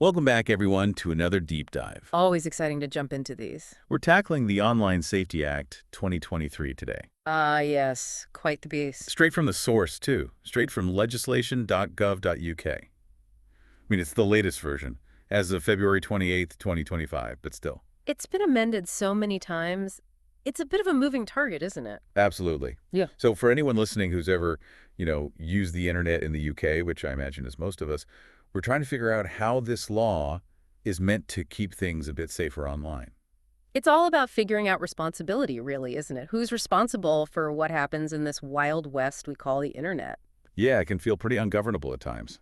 Welcome back, everyone, to another deep dive. Always exciting to jump into these. We're tackling the Online Safety Act 2023 today. Ah, yes, quite the beast. Straight from the source, too. Straight from legislation.gov.uk. I mean, it's the latest version, as of February 28th, 2025, but still. It's been amended so many times. It's a bit of a moving target, isn't it? Absolutely. Yeah. So for anyone listening who's ever, used the internet in the UK, which I imagine is most of us, we're trying to figure out how this law is meant to keep things a bit safer online. It's all about figuring out responsibility, really, isn't it? Who's responsible for what happens in this wild west we call the internet? Yeah, it can feel pretty ungovernable at times.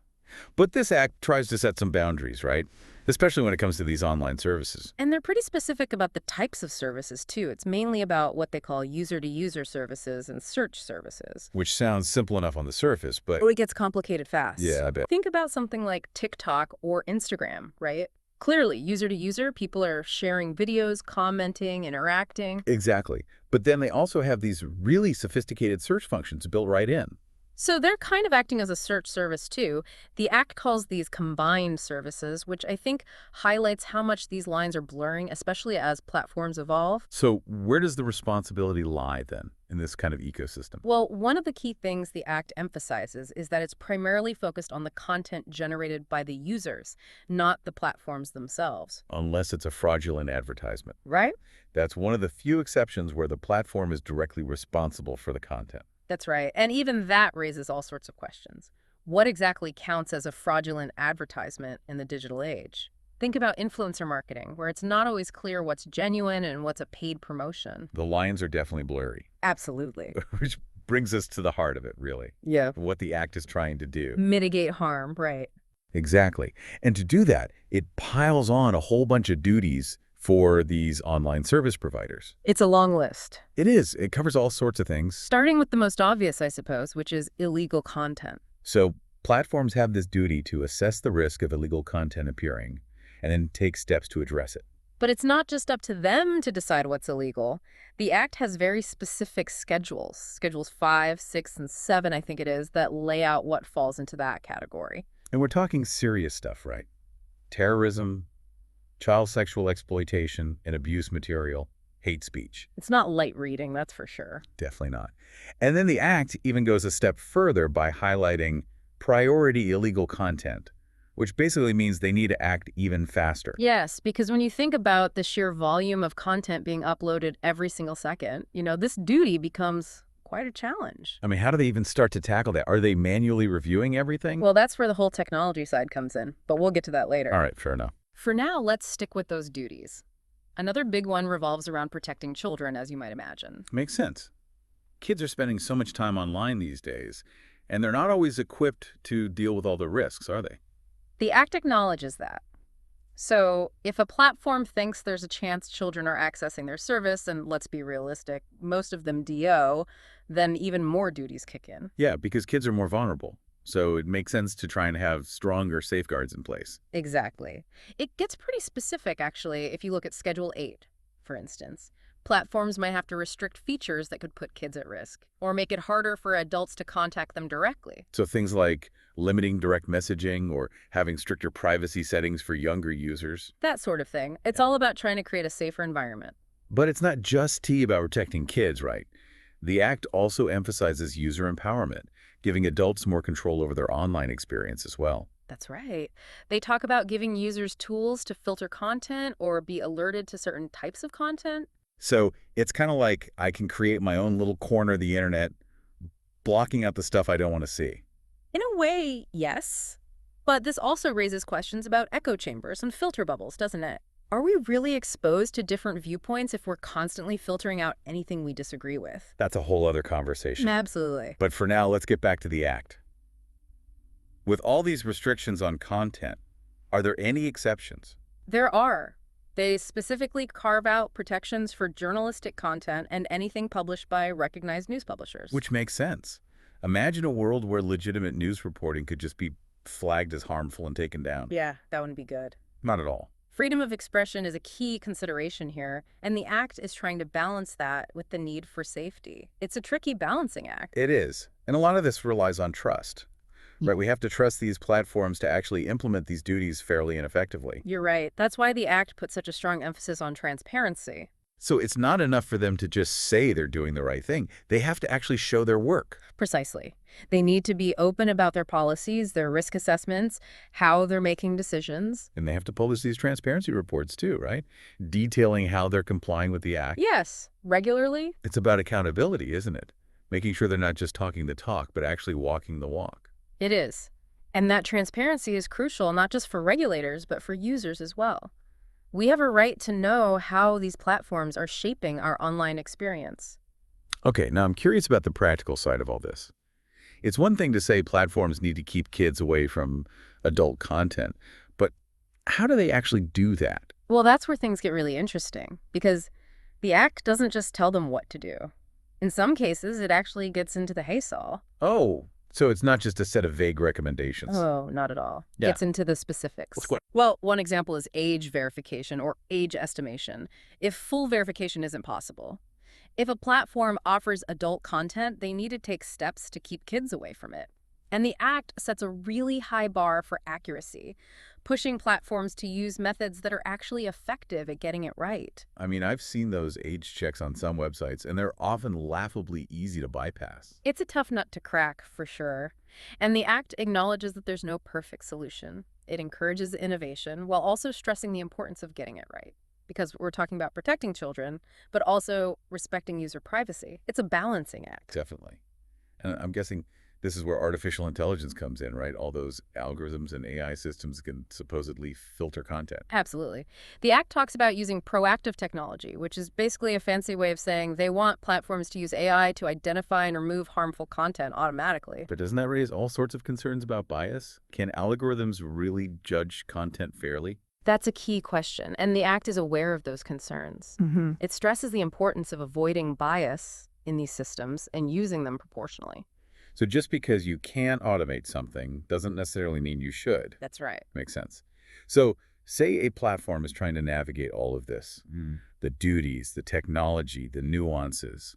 But this act tries to set some boundaries, right? Especially when it comes to these online services. And they're pretty specific about the types of services, too. It's mainly about what they call user-to-user services and search services. Which sounds simple enough on the surface, but... Oh, it gets complicated fast. Yeah, I bet. Think about something like TikTok or Instagram, right? Clearly, user-to-user, people are sharing videos, commenting, interacting. Exactly. But then they also have these really sophisticated search functions built right in. So they're kind of acting as a search service, too. The Act calls these combined services, which I think highlights how much these lines are blurring, especially as platforms evolve. So where does the responsibility lie, then, in this kind of ecosystem? Well, one of the key things the Act emphasizes is that it's primarily focused on the content generated by the users, not the platforms themselves. Unless it's a fraudulent advertisement. Right? That's one of the few exceptions where the platform is directly responsible for the content. That's right. And even that raises all sorts of questions. What exactly counts as a fraudulent advertisement in the digital age? Think about influencer marketing, where it's not always clear what's genuine and what's a paid promotion. The lines are definitely blurry. Absolutely. Which brings us to the heart of it, really. Yeah. What the act is trying to do. Mitigate harm, right. Exactly. And to do that, it piles on a whole bunch of duties for these online service providers. It's a long list. It is. It covers all sorts of things. Starting with the most obvious, I suppose, which is illegal content. So platforms have this duty to assess the risk of illegal content appearing and then take steps to address it. But it's not just up to them to decide what's illegal. The Act has very specific schedules, Schedules 5, 6, and 7, I think it is, that lay out what falls into that category. And we're talking serious stuff, right? Terrorism, child sexual exploitation and abuse material, hate speech. It's not light reading, that's for sure. Definitely not. And then the Act even goes a step further by highlighting priority illegal content, which basically means they need to act even faster. Yes, because when you think about the sheer volume of content being uploaded every single second, this duty becomes quite a challenge. I mean, how do they even start to tackle that? Are they manually reviewing everything? Well, that's where the whole technology side comes in, but we'll get to that later. All right, fair enough. For now, let's stick with those duties. Another big one revolves around protecting children, as you might imagine. Makes sense. Kids are spending so much time online these days, and they're not always equipped to deal with all the risks, are they? The Act acknowledges that. So if a platform thinks there's a chance children are accessing their service, and let's be realistic, most of them DO, then even more duties kick in. Yeah, because kids are more vulnerable. So it makes sense to try and have stronger safeguards in place. Exactly. It gets pretty specific, actually, if you look at Schedule 8, for instance. Platforms might have to restrict features that could put kids at risk, or make it harder for adults to contact them directly. So things like limiting direct messaging or having stricter privacy settings for younger users. That sort of thing. It's all about trying to create a safer environment. But it's not just about protecting kids, right? The Act also emphasizes user empowerment, giving adults more control over their online experience as well. That's right. They talk about giving users tools to filter content or be alerted to certain types of content. So it's kind of like I can create my own little corner of the internet, blocking out the stuff I don't want to see. In a way, yes. But this also raises questions about echo chambers and filter bubbles, doesn't it? Are we really exposed to different viewpoints if we're constantly filtering out anything we disagree with? That's a whole other conversation. Absolutely. But for now, let's get back to the Act. With all these restrictions on content, are there any exceptions? There are. They specifically carve out protections for journalistic content and anything published by recognized news publishers. Which makes sense. Imagine a world where legitimate news reporting could just be flagged as harmful and taken down. Yeah, that wouldn't be good. Not at all. Freedom of expression is a key consideration here, and the Act is trying to balance that with the need for safety. It's a tricky balancing act. It is. And a lot of this relies on trust. Right, we have to trust these platforms to actually implement these duties fairly and effectively. You're right. That's why the Act puts such a strong emphasis on transparency. So it's not enough for them to just say they're doing the right thing. They have to actually show their work. Precisely. They need to be open about their policies, their risk assessments, how they're making decisions. And they have to publish these transparency reports too, right? Detailing how they're complying with the act. Yes, regularly. It's about accountability, isn't it? Making sure they're not just talking the talk, but actually walking the walk. It is. And that transparency is crucial not just for regulators, but for users as well. We have a right to know how these platforms are shaping our online experience. Okay, now I'm curious about the practical side of all this. It's one thing to say platforms need to keep kids away from adult content, but how do they actually do that? Well, that's where things get really interesting, because the Act doesn't just tell them what to do. In some cases, it actually gets into the haysaw. Oh, so it's not just a set of vague recommendations. Oh, not at all. Yeah. Gets into the specifics. What's what? Well, one example is age verification or age estimation, if full verification isn't possible. If a platform offers adult content, they need to take steps to keep kids away from it. And the Act sets a really high bar for accuracy, pushing platforms to use methods that are actually effective at getting it right. I mean, I've seen those age checks on some websites, and they're often laughably easy to bypass. It's a tough nut to crack, for sure. And the Act acknowledges that there's no perfect solution. It encourages innovation while also stressing the importance of getting it right. Because we're talking about protecting children, but also respecting user privacy. It's a balancing act. Definitely. And I'm guessing this is where artificial intelligence comes in, right? All those algorithms and AI systems can supposedly filter content. Absolutely. The Act talks about using proactive technology, which is basically a fancy way of saying they want platforms to use AI to identify and remove harmful content automatically. But doesn't that raise all sorts of concerns about bias? Can algorithms really judge content fairly? That's a key question, and the Act is aware of those concerns. It stresses the importance of avoiding bias in these systems and using them proportionally. So just because you can automate something doesn't necessarily mean you should. That's right. Makes sense. So say a platform is trying to navigate all of this, the duties, the technology, the nuances.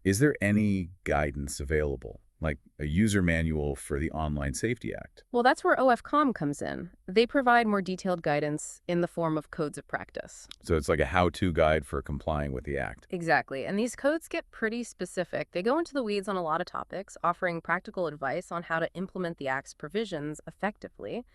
Is there any guidance available, like a user manual for the Online Safety Act? Well, that's where OFCOM comes in. They provide more detailed guidance in the form of codes of practice. So it's like a how-to guide for complying with the act. Exactly. And these codes get pretty specific. They go into the weeds on a lot of topics, offering practical advice on how to implement the Act's provisions effectively.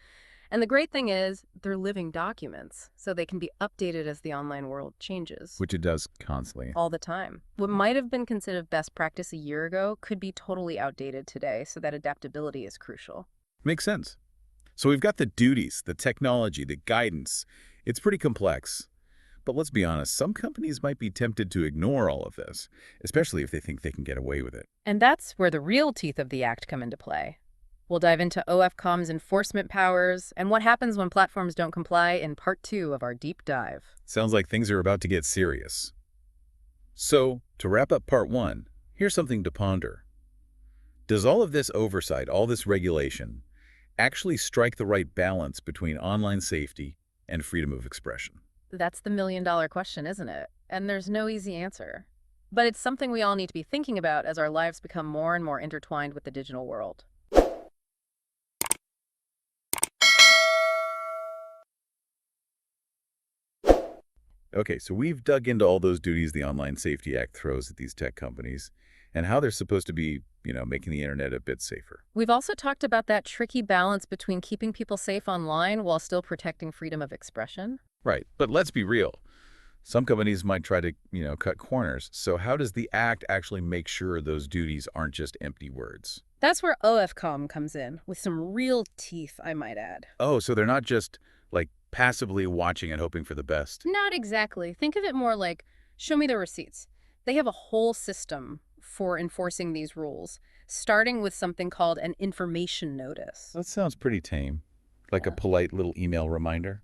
And the great thing is, they're living documents, so they can be updated as the online world changes. Which it does constantly. All the time. What might have been considered best practice a year ago could be totally outdated today, so that adaptability is crucial. Makes sense. So we've got the duties, the technology, the guidance. It's pretty complex. But let's be honest, some companies might be tempted to ignore all of this, especially if they think they can get away with it. And that's where the real teeth of the Act come into play. We'll dive into OFCOM's enforcement powers and what happens when platforms don't comply in Part 2 of our deep dive. Sounds like things are about to get serious. So, to wrap up Part 1, here's something to ponder. Does all of this oversight, all this regulation, actually strike the right balance between online safety and freedom of expression? That's the million-dollar question, isn't it? And there's no easy answer. But it's something we all need to be thinking about as our lives become more and more intertwined with the digital world. Okay, so we've dug into all those duties the Online Safety Act throws at these tech companies and how they're supposed to be, making the internet a bit safer. We've also talked about that tricky balance between keeping people safe online while still protecting freedom of expression. Right, but let's be real. Some companies might try to, cut corners. So how does the act actually make sure those duties aren't just empty words? That's where OFCOM comes in, with some real teeth, I might add. Oh, so they're not just, like, passively watching and hoping for the best? Not exactly. Think of it more like, show me the receipts. They have a whole system for enforcing these rules, starting with something called an information notice. That sounds pretty tame. Like a Yeah. polite little email reminder?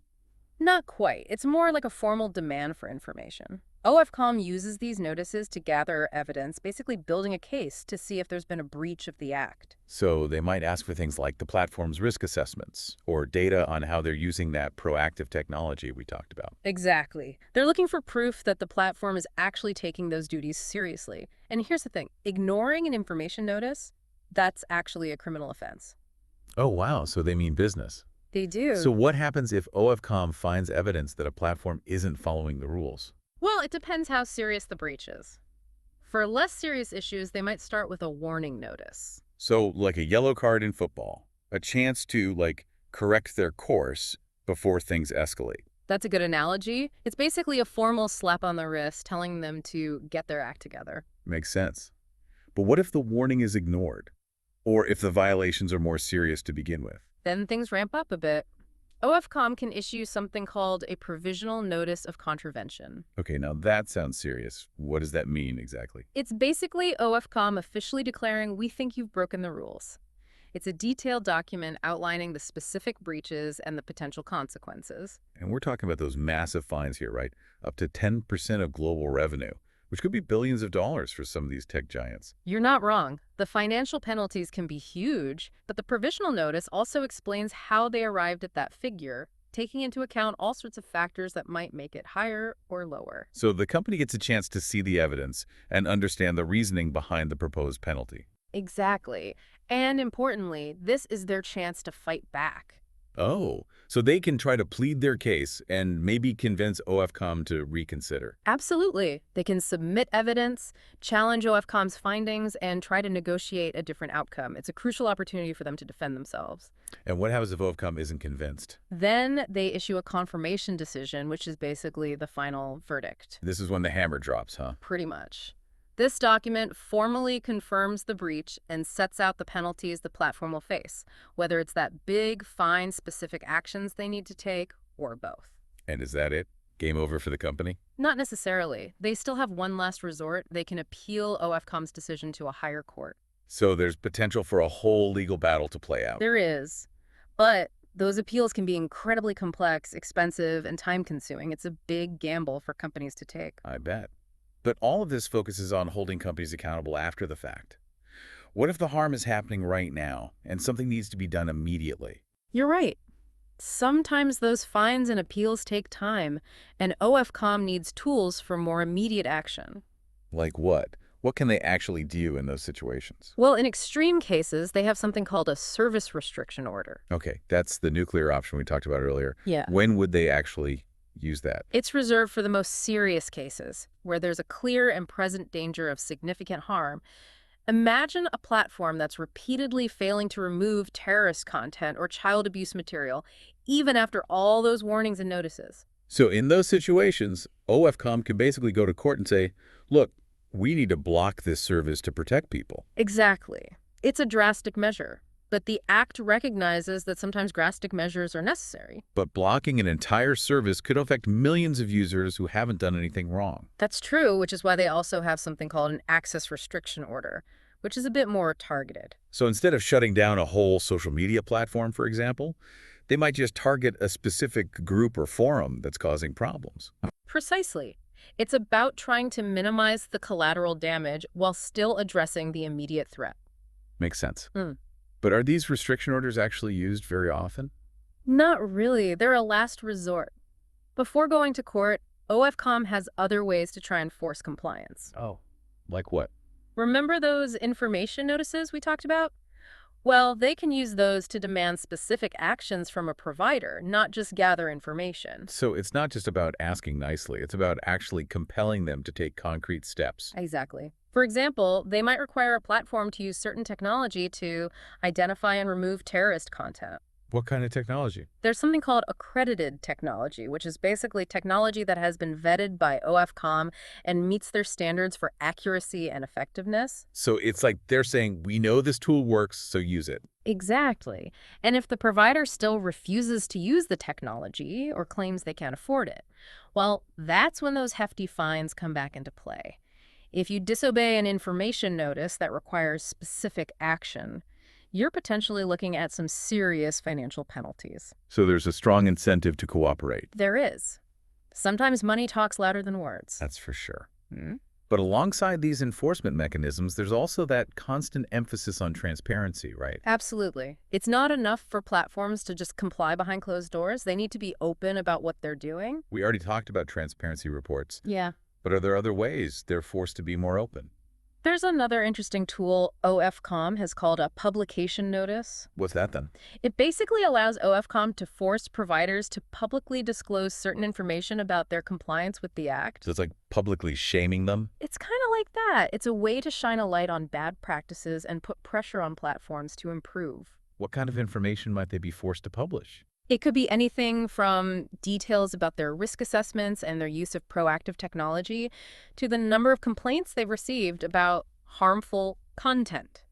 Not quite. It's more like a formal demand for information. OFCOM uses these notices to gather evidence, basically building a case to see if there's been a breach of the act. So they might ask for things like the platform's risk assessments or data on how they're using that proactive technology we talked about. Exactly. They're looking for proof that the platform is actually taking those duties seriously. And here's the thing, ignoring an information notice, that's actually a criminal offense. Oh, wow. So they mean business. They So do. what happens if OFCOM finds evidence that a platform isn't following the rules? Well, it depends how serious the breach is. For less serious issues, they might start with a warning notice. So like a yellow card in football, a chance to correct their course before things escalate. That's a good analogy. It's basically a formal slap on the wrist telling them to get their act together. Makes sense. But what if the warning is ignored? Or if the violations are more serious to begin with? Then things ramp up a bit. OFCOM can issue something called a provisional notice of contravention. Okay, now that sounds serious. What does that mean exactly? It's basically OFCOM officially declaring we think you've broken the rules. It's a detailed document outlining the specific breaches and the potential consequences. And we're talking about those massive fines here, right? Up to 10% of global revenue, which could be billions of dollars for some of these tech giants. You're not wrong. The financial penalties can be huge, but the provisional notice also explains how they arrived at that figure, taking into account all sorts of factors that might make it higher or lower. So the company gets a chance to see the evidence and understand the reasoning behind the proposed penalty. Exactly. And importantly, this is their chance to fight back. Oh, so they can try to plead their case and maybe convince OFCOM to reconsider. Absolutely. They can submit evidence, challenge OFCOM's findings, and try to negotiate a different outcome. It's a crucial opportunity for them to defend themselves. And what happens if OFCOM isn't convinced? Then they issue a confirmation decision, which is basically the final verdict. This is when the hammer drops, huh? Pretty much. This document formally confirms the breach and sets out the penalties the platform will face, whether it's that big, fine, specific actions they need to take, or both. And is that it? Game over for the company? Not necessarily. They still have one last resort. They can appeal OFCOM's decision to a higher court. So there's potential for a whole legal battle to play out. There is. But those appeals can be incredibly complex, expensive, and time-consuming. It's a big gamble for companies to take. I bet. But all of this focuses on holding companies accountable after the fact. What if the harm is happening right now and something needs to be done immediately? You're right. Sometimes those fines and appeals take time, and OFCOM needs tools for more immediate action. Like what? What can they actually do in those situations? Well, in extreme cases, they have something called a service restriction order. Okay, that's the nuclear option we talked about earlier. Yeah. When would they actually use that? It's reserved for the most serious cases, where there's a clear and present danger of significant harm. Imagine a platform that's repeatedly failing to remove terrorist content or child abuse material, even after all those warnings and notices. So in those situations, OFCOM can basically go to court and say, look, we need to block this service to protect people. Exactly. It's a drastic measure, but the Act recognizes that sometimes drastic measures are necessary. But blocking an entire service could affect millions of users who haven't done anything wrong. That's true, which is why they also have something called an access restriction order, which is a bit more targeted. So instead of shutting down a whole social media platform, for example, they might just target a specific group or forum that's causing problems. Precisely. It's about trying to minimize the collateral damage while still addressing the immediate threat. Makes sense. Mm. But are these restriction orders actually used very often? Not really. They're a last resort. Before going to court, OFCOM has other ways to try and force compliance. Oh. Like what? Remember those information notices we talked about? Well, they can use those to demand specific actions from a provider, not just gather information. So it's not just about asking nicely, it's about actually compelling them to take concrete steps. Exactly. For example, they might require a platform to use certain technology to identify and remove terrorist content. What kind of technology? There's something called accredited technology, which is basically technology that has been vetted by OFCOM and meets their standards for accuracy and effectiveness. So it's like they're saying, we know this tool works, so use it. Exactly. And if the provider still refuses to use the technology or claims they can't afford it, well, that's when those hefty fines come back into play. If you disobey an information notice that requires specific action, you're potentially looking at some serious financial penalties. So there's a strong incentive to cooperate. There is. Sometimes money talks louder than words. That's for sure. Hmm? But alongside these enforcement mechanisms, there's also that constant emphasis on transparency, right? Absolutely. It's not enough for platforms to just comply behind closed doors. They need to be open about what they're doing. We already talked about transparency reports, Yeah. but are there other ways they're forced to be more open? There's another interesting tool OFCOM has called a publication notice. What's that then? It basically allows OFCOM to force providers to publicly disclose certain information about their compliance with the Act. So it's like publicly shaming them? It's kind of like that. It's a way to shine a light on bad practices and put pressure on platforms to improve. What kind of information might they be forced to publish? It could be anything from details about their risk assessments and their use of proactive technology to the number of complaints they've received about harmful content,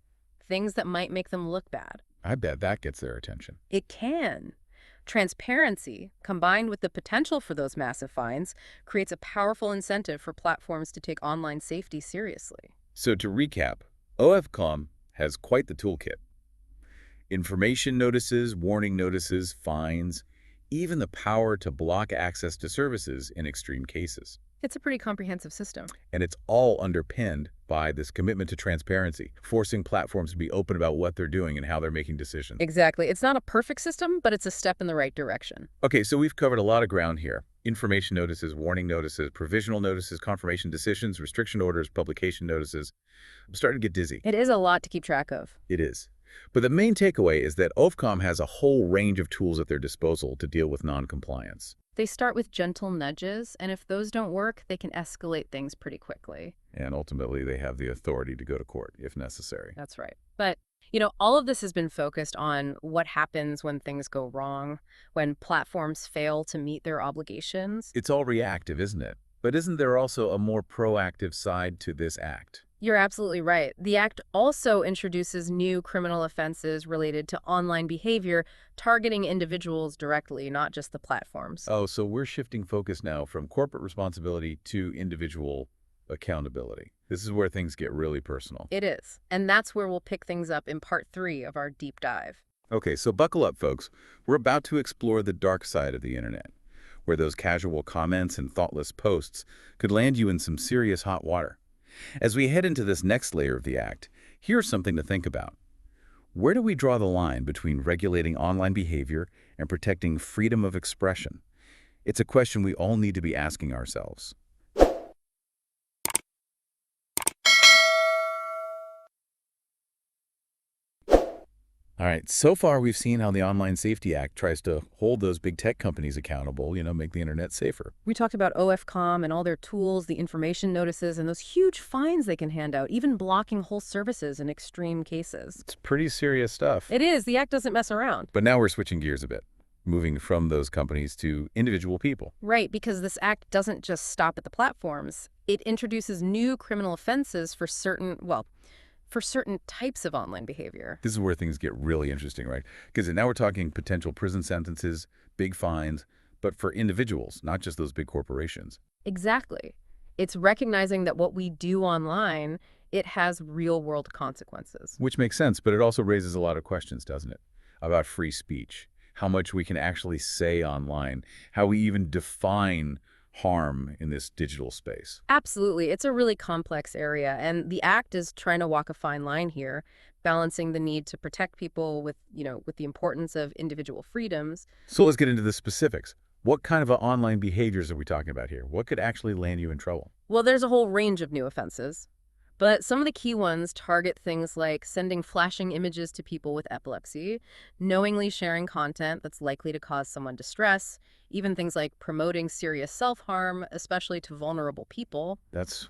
things that might make them look bad. I bet that gets their attention. It can. Transparency, combined with the potential for those massive fines, creates a powerful incentive for platforms to take online safety seriously. So to recap, OFCOM has quite the toolkit. Information notices, warning notices, fines, even the power to block access to services in extreme cases. It's a pretty comprehensive system. And it's all underpinned by this commitment to transparency, forcing platforms to be open about what they're doing and how they're making decisions. Exactly. It's not a perfect system, but it's a step in the right direction. Okay, so we've covered a lot of ground here. Information notices, warning notices, provisional notices, confirmation decisions, restriction orders, publication notices. I'm starting to get dizzy. It is a lot to keep track of. It is. But the main takeaway is that OFCOM has a whole range of tools at their disposal to deal with non-compliance. They start with gentle nudges, and if those don't work, they can escalate things pretty quickly. And ultimately, they have the authority to go to court if necessary. That's right. But, all of this has been focused on what happens when things go wrong, when platforms fail to meet their obligations. It's all reactive, isn't it? But isn't there also a more proactive side to this act? You're absolutely right. The Act also introduces new criminal offenses related to online behavior, targeting individuals directly, not just the platforms. Oh, so we're shifting focus now from corporate responsibility to individual accountability. This is where things get really personal. It is. And that's where we'll pick things up in part 3 of our deep dive. Okay, so buckle up, folks. We're about to explore the dark side of the internet, where those casual comments and thoughtless posts could land you in some serious hot water. As we head into this next layer of the Act, here's something to think about. Where do we draw the line between regulating online behavior and protecting freedom of expression? It's a question we all need to be asking ourselves. All right, so far we've seen how the Online Safety Act tries to hold those big tech companies accountable, make the internet safer. We talked about OFCOM and all their tools, the information notices, and those huge fines they can hand out, even blocking whole services in extreme cases. It's pretty serious stuff. It is. The Act doesn't mess around. But now we're switching gears a bit, moving from those companies to individual people. Right, because this Act doesn't just stop at the platforms. It introduces new criminal offenses for certain types of online behavior. This is where things get really interesting, right? Because now we're talking potential prison sentences, big fines, but for individuals, not just those big corporations. Exactly. It's recognizing that what we do online, it has real-world consequences. Which makes sense, but it also raises a lot of questions, doesn't it? About free speech, how much we can actually say online, how we even define harm in this digital space. Absolutely. It's a really complex area, and the Act is trying to walk a fine line here, balancing the need to protect people with the importance of individual freedoms. So let's get into the specifics. What kind of online behaviors are we talking about here? What could actually land you in trouble? Well, there's a whole range of new offenses, but some of the key ones target things like sending flashing images to people with epilepsy, knowingly sharing content that's likely to cause someone distress, even things like promoting serious self-harm, especially to vulnerable people.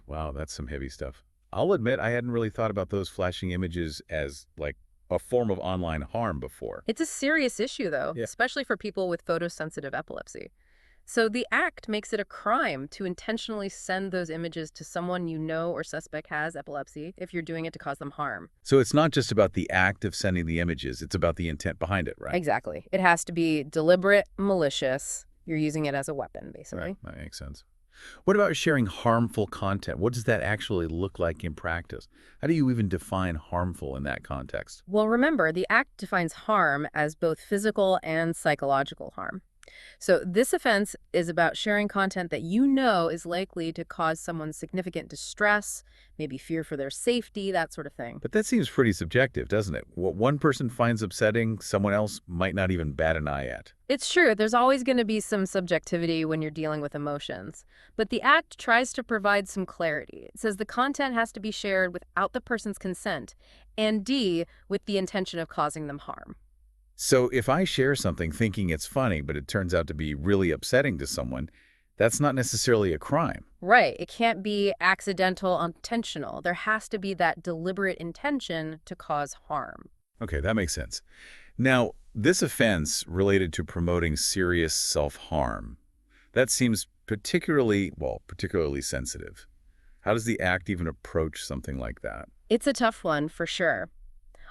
Wow, that's some heavy stuff. I'll admit I hadn't really thought about those flashing images as like a form of online harm before. It's a serious issue, though, especially for people with photosensitive epilepsy. So the Act makes it a crime to intentionally send those images to someone you know or suspect has epilepsy if you're doing it to cause them harm. So it's not just about the act of sending the images, it's about the intent behind it, right? Exactly. It has to be deliberate, malicious. You're using it as a weapon, basically. Right, that makes sense. What about sharing harmful content? What does that actually look like in practice? How do you even define harmful in that context? Well, remember, the Act defines harm as both physical and psychological harm. So this offense is about sharing content that you know is likely to cause someone significant distress, maybe fear for their safety, that sort of thing. But that seems pretty subjective, doesn't it? What one person finds upsetting, someone else might not even bat an eye at. It's true, there's always going to be some subjectivity when you're dealing with emotions. But the Act tries to provide some clarity. It says the content has to be shared without the person's consent, and D, with the intention of causing them harm. So if I share something thinking it's funny, but it turns out to be really upsetting to someone, that's not necessarily a crime. Right. It can't be accidental, intentional. There has to be that deliberate intention to cause harm. Okay, that makes sense. Now, this offense related to promoting serious self-harm, that seems particularly sensitive. How does the Act even approach something like that? It's a tough one, for sure.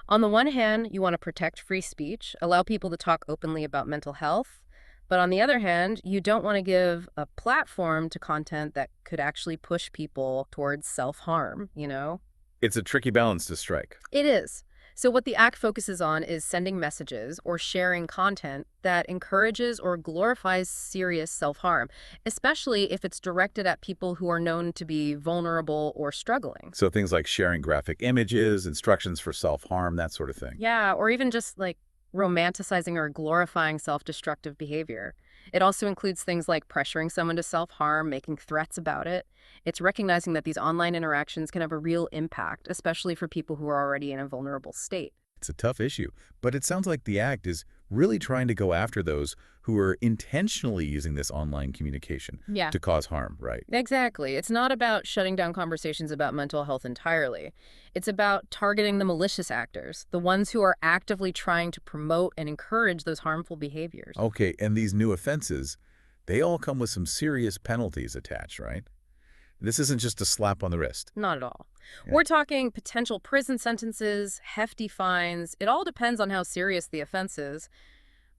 On the one hand, you want to protect free speech, allow people to talk openly about mental health. But on the other hand, you don't want to give a platform to content that could actually push people towards self-harm, you know? It's a tricky balance to strike. It is. So what the Act focuses on is sending messages or sharing content that encourages or glorifies serious self-harm, especially if it's directed at people who are known to be vulnerable or struggling. So things like sharing graphic images, instructions for self-harm, that sort of thing. Yeah, or even just like romanticizing or glorifying self-destructive behavior. It also includes things like pressuring someone to self-harm, making threats about it. It's recognizing that these online interactions can have a real impact, especially for people who are already in a vulnerable state. It's a tough issue, but it sounds like the Act is really trying to go after those who are intentionally using this online communication Yeah. to cause harm, right? Exactly. It's not about shutting down conversations about mental health entirely. It's about targeting the malicious actors, the ones who are actively trying to promote and encourage those harmful behaviors. Okay, and these new offenses, they all come with some serious penalties attached, right? This isn't just a slap on the wrist. Not at all. Yeah. We're talking potential prison sentences, hefty fines. It all depends on how serious the offense is.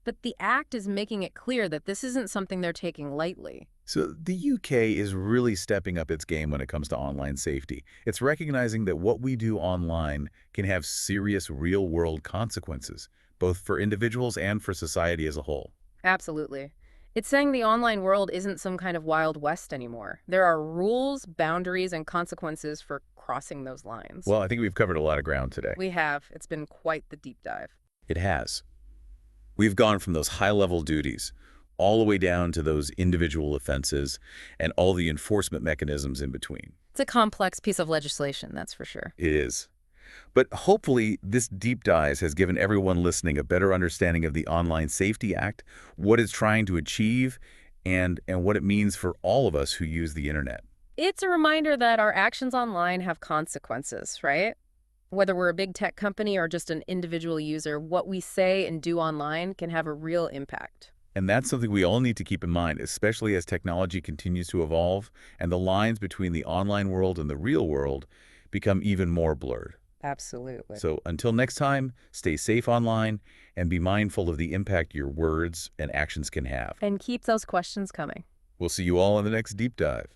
But the Act is making it clear that this isn't something they're taking lightly. So the UK is really stepping up its game when it comes to online safety. It's recognizing that what we do online can have serious real-world consequences, both for individuals and for society as a whole. Absolutely. It's saying the online world isn't some kind of Wild West anymore. There are rules, boundaries, and consequences for crossing those lines. Well, I think we've covered a lot of ground today. We have. It's been quite the deep dive. It has. We've gone from those high-level duties all the way down to those individual offenses and all the enforcement mechanisms in between. It's a complex piece of legislation, that's for sure. It is. But hopefully this deep dive has given everyone listening a better understanding of the Online Safety Act, what it's trying to achieve, and what it means for all of us who use the internet. It's a reminder that our actions online have consequences, right? Whether we're a big tech company or just an individual user, what we say and do online can have a real impact. And that's something we all need to keep in mind, especially as technology continues to evolve and the lines between the online world and the real world become even more blurred. Absolutely. So until next time, stay safe online and be mindful of the impact your words and actions can have. And keep those questions coming. We'll see you all in the next deep dive.